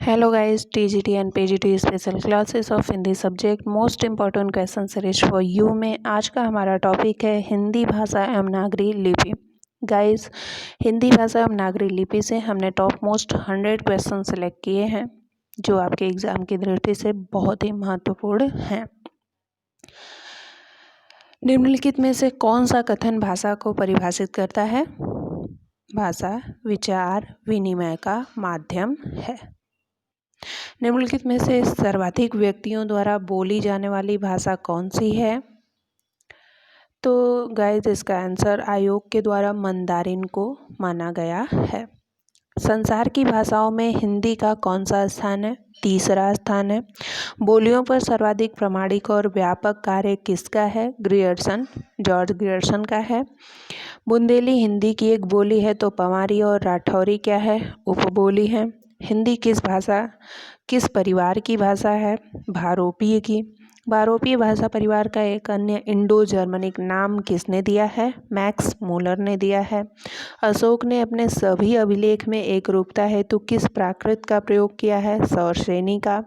Hello guys, TGT and PGT special classes of Hindi subject most important question series for you में आज का हमारा topic है हिंदी भाषा एवं नागरी लिपि। गाइस, हिंदी भाषा एवं नागरी लिपि से हमने टॉप मोस्ट 100 क्वेश्चन सेलेक्ट किए हैं जो आपके एग्जाम की दृष्टि से बहुत ही महत्वपूर्ण हैं। निम्नलिखित में से कौन सा कथन भाषा को परिभाषित करता है? भाषा विचार विनिमय का माध्यम है। निम्नलिखित में से सर्वाधिक व्यक्तियों द्वारा बोली जाने वाली भाषा कौन सी है? तो गाइस, इसका आंसर आयोग के द्वारा मंदारिन को माना गया है। संसार की भाषाओं में हिंदी का कौन सा स्थान है? तीसरा स्थान है। बोलियों पर सर्वाधिक प्रामाणिक और व्यापक कार्य किसका है? जॉर्ज ग्रियर्सन का है। बुंदेली हिंदी की एक बोली है तो पवारी और राठौरी क्या है? उपबोली है। हिंदी किस परिवार की भाषा है? भारोपीय की। भारोपीय भाषा परिवार का एक अन्य इंडो जर्मनिक नाम किसने दिया है? मैक्स मूलर ने दिया है। अशोक ने अपने सभी अभिलेख में एक रूपता हेतु किस प्राकृत का प्रयोग किया है? सौरसेनी का।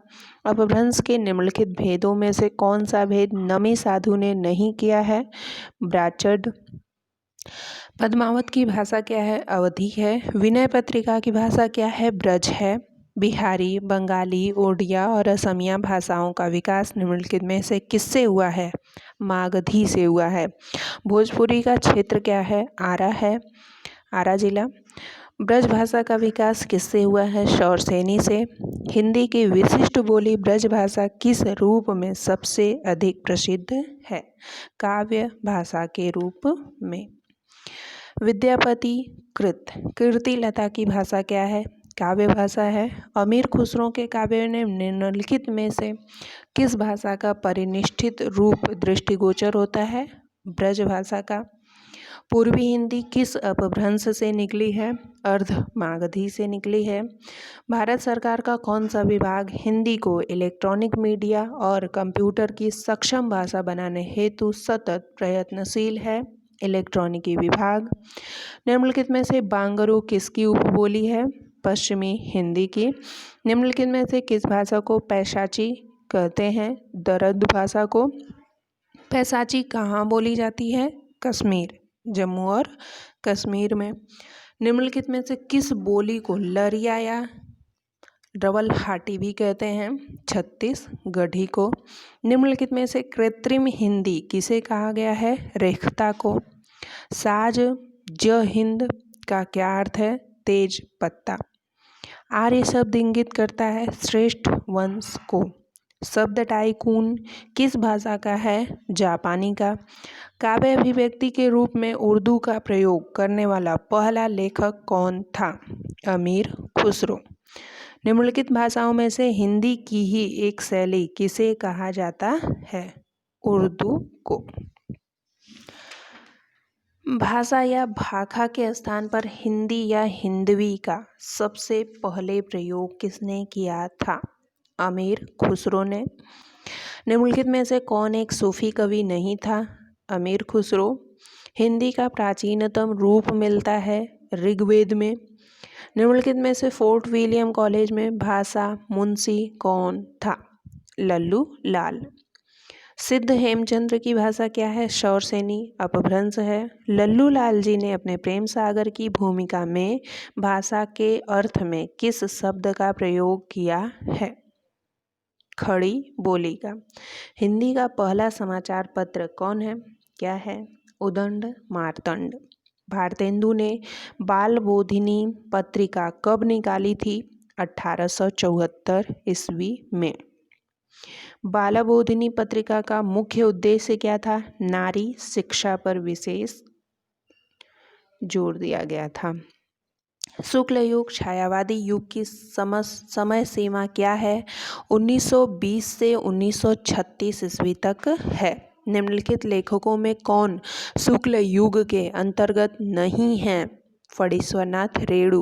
अपभ्रंश के निम्नलिखित भेदों में से कौन सा भेद नमी साधु ने नहीं किया है? ब्राचड। पद्मावत की भाषा क्या है? अवधी है। विनय पत्रिका की भाषा क्या है? ब्रज है। बिहारी, बंगाली, ओडिया और असमिया भाषाओं का विकास निम्नलिखित में से किससे हुआ है? मागधी से हुआ है। भोजपुरी का क्षेत्र क्या है? आरा है, आरा जिला। ब्रज भाषा का विकास किससे हुआ है? शौरसेनी से। हिंदी की विशिष्ट बोली ब्रज भाषा किस रूप में सबसे अधिक प्रसिद्ध है? काव्य भाषा के रूप में। विद्यापति कृत कीर्ति लता की भाषा क्या है? काव्य भाषा है। अमीर खुसरो के काव्य ने निम्नलिखित में से किस भाषा का परिनिष्ठित रूप दृष्टिगोचर होता है? ब्रज भाषा का। पूर्वी हिंदी किस अपभ्रंश से निकली है? अर्ध मागधी से निकली है। भारत सरकार का कौन सा विभाग हिंदी को इलेक्ट्रॉनिक मीडिया और कंप्यूटर की सक्षम भाषा बनाने हेतु सतत प्रयत्नशील है? इलेक्ट्रॉनिकी विभाग। निम्नलिखित में से बांगरू किसकी उपबोली है? पश्चिमी हिंदी की। निम्नलिखित में से किस भाषा को पैशाची कहते हैं? दरद भाषा को। पैशाची कहाँ बोली जाती है? कश्मीर, जम्मू और कश्मीर में। निम्नलिखित में से किस बोली को लरिया या डबल हाटी भी कहते हैं? छत्तीसगढ़ी को। निम्नलिखित में से कृत्रिम हिंदी किसे कहा गया है? रेखता को। साज ज हिंद का क्या अर्थ है? तेज पत्ता। आर्य शब्द इंगित करता है श्रेष्ठ वंश को। शब्द टाइकून किस भाषा का है? जापानी का। काव्य अभिव्यक्ति के रूप में उर्दू का प्रयोग करने वाला पहला लेखक कौन था? अमीर खुसरो। निम्नलिखित भाषाओं में से हिंदी की ही एक शैली किसे कहा जाता है? उर्दू को। भाषा या भाखा के स्थान पर हिंदी या हिंदवी का सबसे पहले प्रयोग किसने किया था? अमीर खुसरो ने। निम्नलिखित में से कौन एक सूफी कवि नहीं था? अमीर खुसरो। हिंदी का प्राचीनतम रूप मिलता है ऋग्वेद में। निम्नलिखित में से फोर्ट विलियम कॉलेज में भाषा मुंशी कौन था? लल्लू लाल। सिद्ध हेमचंद्र की भाषा क्या है? शौरसेनी, अपभ्रंश है। लल्लू लाल जी ने अपने प्रेम सागर की भूमिका में भाषा के अर्थ में किस शब्द का प्रयोग किया है? खड़ी बोली का। हिंदी का पहला समाचार पत्र कौन है? क्या है? उदंड मार्तंड। भारतेंदु ने बाल बोधिनी पत्रिका कब निकाली थी? 1874 ईस्वी में। बालबोधिनी पत्रिका का मुख्य उद्देश्य क्या था? नारी शिक्षा पर विशेष जोर दिया गया था। शुक्ल युग छायावादी युग की समय सीमा क्या है? 1920 से 1936 ईस्वी तक है। निम्नलिखित लेखकों में कौन शुक्ल युग के अंतर्गत नहीं है? फणीश्वरनाथ रेणु।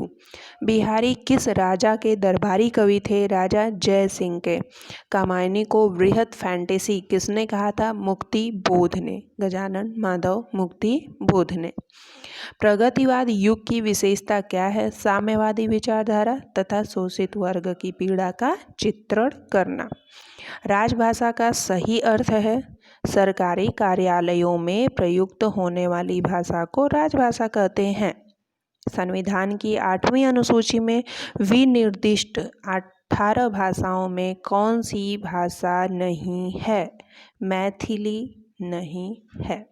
बिहारी किस राजा के दरबारी कवि थे? राजा जय सिंह के। कामायनी को वृहत फैंटेसी किसने कहा था? मुक्ति बोध ने। गजानन माधव मुक्ति बोध ने। प्रगतिवाद युग की विशेषता क्या है? साम्यवादी विचारधारा तथा शोषित वर्ग की पीड़ा का चित्रण करना। राजभाषा का सही अर्थ है सरकारी कार्यालयों में प्रयुक्त होने वाली भाषा को राजभाषा कहते हैं। संविधान की 8वीं अनुसूची में विनिर्दिष्ट 18 भाषाओं में कौन सी भाषा नहीं है? मैथिली नहीं है।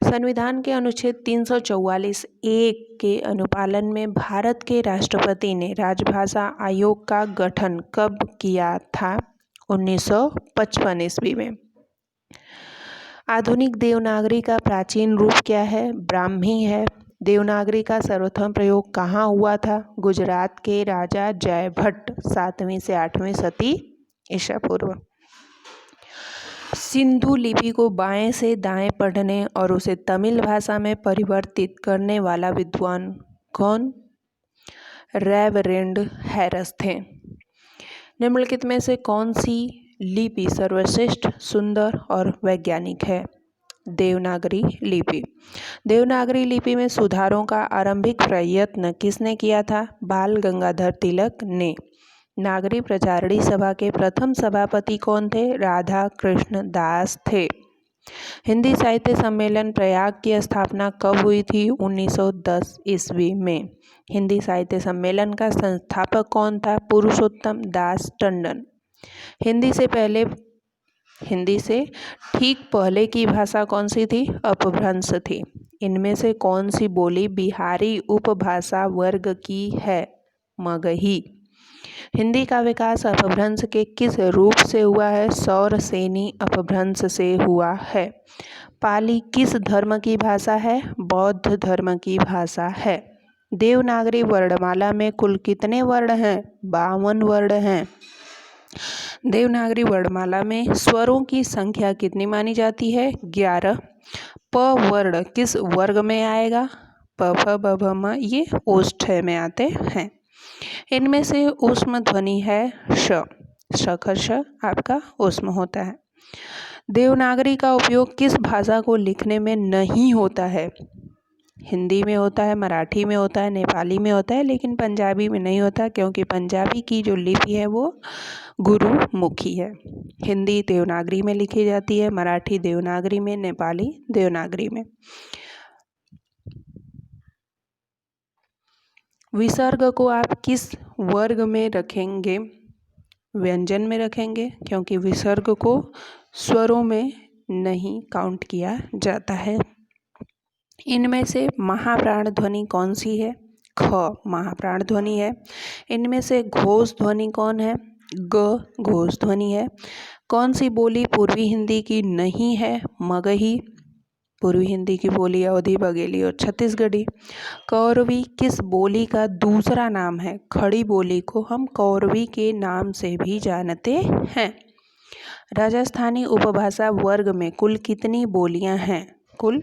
संविधान के अनुच्छेद 344(1) के अनुपालन में भारत के राष्ट्रपति ने राजभाषा आयोग का गठन कब किया था? 1955 ईस्वी में। आधुनिक देवनागरी का प्राचीन रूप क्या है? ब्राह्मी है। देवनागरी का सर्वप्रथम प्रयोग कहाँ हुआ था? गुजरात के राजा जयभट्ट 7वीं से 8वीं शती ईसा पूर्व। सिंधु लिपि को बाएं से दाएं पढ़ने और उसे तमिल भाषा में परिवर्तित करने वाला विद्वान कौन? रेवरेंड हैरिस थे। निम्नलिखित में से कौन सी लिपि सर्वश्रेष्ठ, सुंदर और वैज्ञानिक है? देवनागरी लिपि। देवनागरी लिपि में सुधारों का आरंभिक प्रयत्न किसने किया था? बाल गंगाधर तिलक ने। नागरी प्रचारणी सभा के प्रथम सभापति कौन थे? राधा कृष्ण दास थे। हिंदी साहित्य सम्मेलन प्रयाग की स्थापना कब हुई थी? 1910 ईस्वी में। हिंदी साहित्य सम्मेलन का संस्थापक कौन था? पुरुषोत्तम दास टंडन। हिंदी से ठीक पहले की भाषा कौन सी थी? अपभ्रंश थी। इनमें से कौन सी बोली बिहारी उपभाषा वर्ग की है? मगही। हिंदी का विकास अपभ्रंश के किस रूप से हुआ है? सौरसेनी अपभ्रंश से हुआ है। पाली किस धर्म की भाषा है? बौद्ध धर्म की भाषा है। देवनागरी वर्णमाला में कुल कितने वर्ण हैं? 52 वर्ण हैं। देवनागरी वर्णमाला में स्वरों की संख्या कितनी मानी जाती है? 11। प वर्ण किस वर्ग में आएगा? प फ ब भ म, ये ओष्ठ में आते हैं। इनमें से ऊष्म ध्वनि है श। शखर श आपका ऊष्म होता है। देवनागरी का उपयोग किस भाषा को लिखने में नहीं होता है? हिंदी में होता है, मराठी में होता है, नेपाली में होता है, लेकिन पंजाबी में नहीं होता, क्योंकि पंजाबी की जो लिपि है वो गुरुमुखी है। हिंदी देवनागरी में लिखी जाती है, मराठी देवनागरी में, नेपाली देवनागरी में। विसर्ग को आप किस वर्ग में रखेंगे? व्यंजन में रखेंगे, क्योंकि विसर्ग को स्वरों में नहीं काउंट किया जाता है। इनमें से महाप्राण ध्वनि कौन सी है? ख महाप्राण ध्वनि है। इनमें से घोष ध्वनि कौन है? ग घोष ध्वनि है। कौन सी बोली पूर्वी हिंदी की नहीं है? मगही। पूर्वी हिंदी की बोली अवधी, बघेली और छत्तीसगढ़ी। कौरवी किस बोली का दूसरा नाम है? खड़ी बोली को हम कौरवी के नाम से भी जानते हैं। राजस्थानी उपभाषा वर्ग में कुल कितनी बोलियां हैं? कुल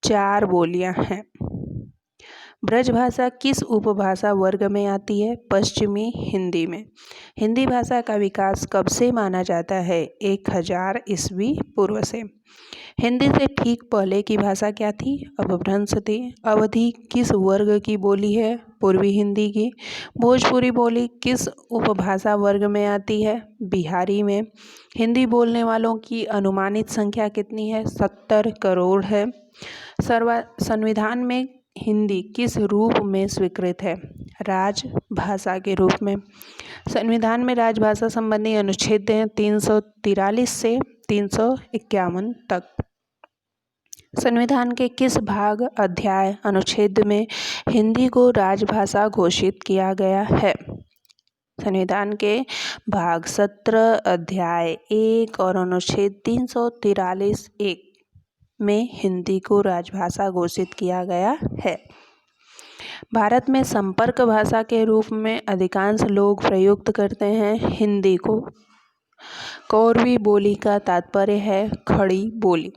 4 बोलियां हैं। ब्रजभाषा किस उपभाषा वर्ग में आती है? पश्चिमी हिंदी में। हिंदी भाषा का विकास कब से माना जाता है? 1000 ईस्वी पूर्व से। हिंदी से ठीक पहले की भाषा क्या थी? अपभ्रंश थी। अवधी किस वर्ग की बोली है? पूर्वी हिंदी की। भोजपुरी बोली किस उपभाषा वर्ग में आती है? बिहारी में। हिंदी बोलने वालों की अनुमानित संख्या कितनी है? 70 करोड़ है। संविधान में हिंदी किस रूप में स्वीकृत है? राजभाषा के रूप में। संविधान में राजभाषा संबंधी अनुच्छेद हैं 343 से 351 तक। संविधान के किस भाग, अध्याय, अनुच्छेद में हिंदी को राजभाषा घोषित किया गया है? संविधान के भाग 17, अध्याय 1 और अनुच्छेद 343(1) में हिंदी को राजभाषा घोषित किया गया है। भारत में संपर्क भाषा के रूप में अधिकांश लोग प्रयुक्त करते हैं हिंदी को। कौरवी बोली का तात्पर्य है खड़ी बोली।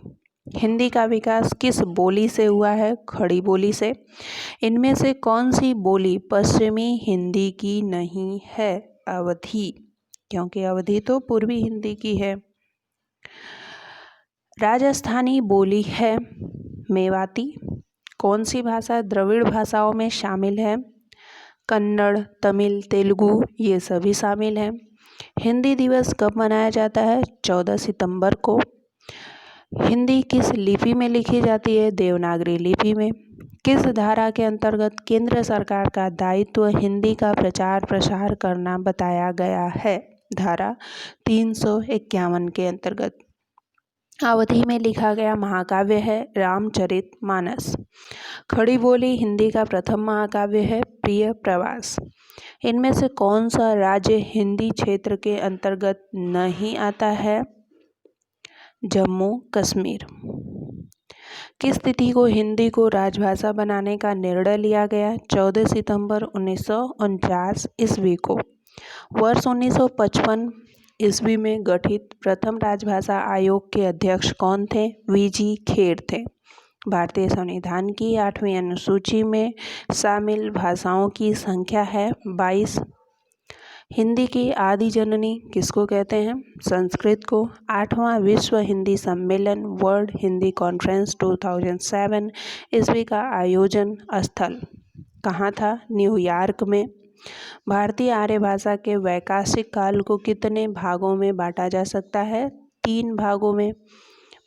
हिंदी का विकास किस बोली से हुआ है? खड़ी बोली से। इनमें से कौन सी बोली पश्चिमी हिंदी की नहीं है? अवधी, क्योंकि अवधी तो पूर्वी हिंदी की है। राजस्थानी बोली है मेवाती। कौन सी भाषा द्रविड़ भाषाओं में शामिल है? कन्नड़, तमिल, तेलुगु ये सभी शामिल हैं। हिंदी दिवस कब मनाया जाता है? 14 सितंबर को। हिंदी किस लिपि में लिखी जाती है? देवनागरी लिपि में। किस धारा के अंतर्गत केंद्र सरकार का दायित्व हिंदी का प्रचार प्रसार करना बताया गया है? धारा 351 के अंतर्गत। अवधी में लिखा गया महाकाव्य है रामचरितमानस। खड़ी बोली हिंदी का प्रथम महाकाव्य है प्रिय प्रवास। इनमें से कौन सा राज्य हिंदी क्षेत्र के अंतर्गत नहीं आता है? जम्मू कश्मीर। किस तिथि को हिंदी को राजभाषा बनाने का निर्णय लिया गया? 14 सितंबर 1949 ईस्वी को। वर्ष 1955 ईस्वी में गठित प्रथम राजभाषा आयोग के अध्यक्ष कौन थे? वीजी खेर थे। भारतीय संविधान की 8वीं अनुसूची में शामिल भाषाओं की संख्या है 22। हिंदी की आदि जननी किसको कहते हैं? संस्कृत को। 8वां विश्व हिंदी सम्मेलन वर्ल्ड हिंदी कॉन्फ्रेंस 2007 ईस्वी का आयोजन स्थल कहाँ था? न्यूयॉर्क में। भारतीय आर्य भाषा के वैकासिक काल को कितने भागों में बांटा जा सकता है? 3 भागों में।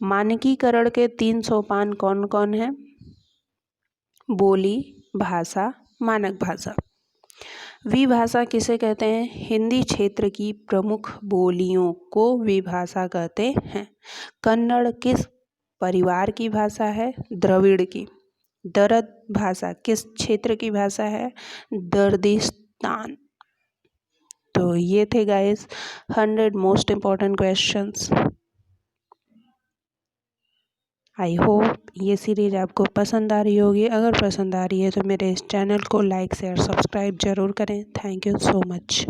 मानकीकरण के 3 सोपान कौन कौन हैं? बोली, भाषा, मानक भाषा। विभाषा किसे कहते हैं? हिंदी क्षेत्र की प्रमुख बोलियों को विभाषा कहते हैं। कन्नड़ किस परिवार की भाषा है? द्रविड़ की। दर्द भाषा किस क्षेत्र की भाषा है? दर्दिस्तान। तो ये थे guys 100 most important questions. I hope ये सीरीज आपको पसंद आ रही होगी। अगर पसंद आ रही है तो मेरे इस चैनल को लाइक शेयर सब्सक्राइब ज़रूर करें। Thank you so much.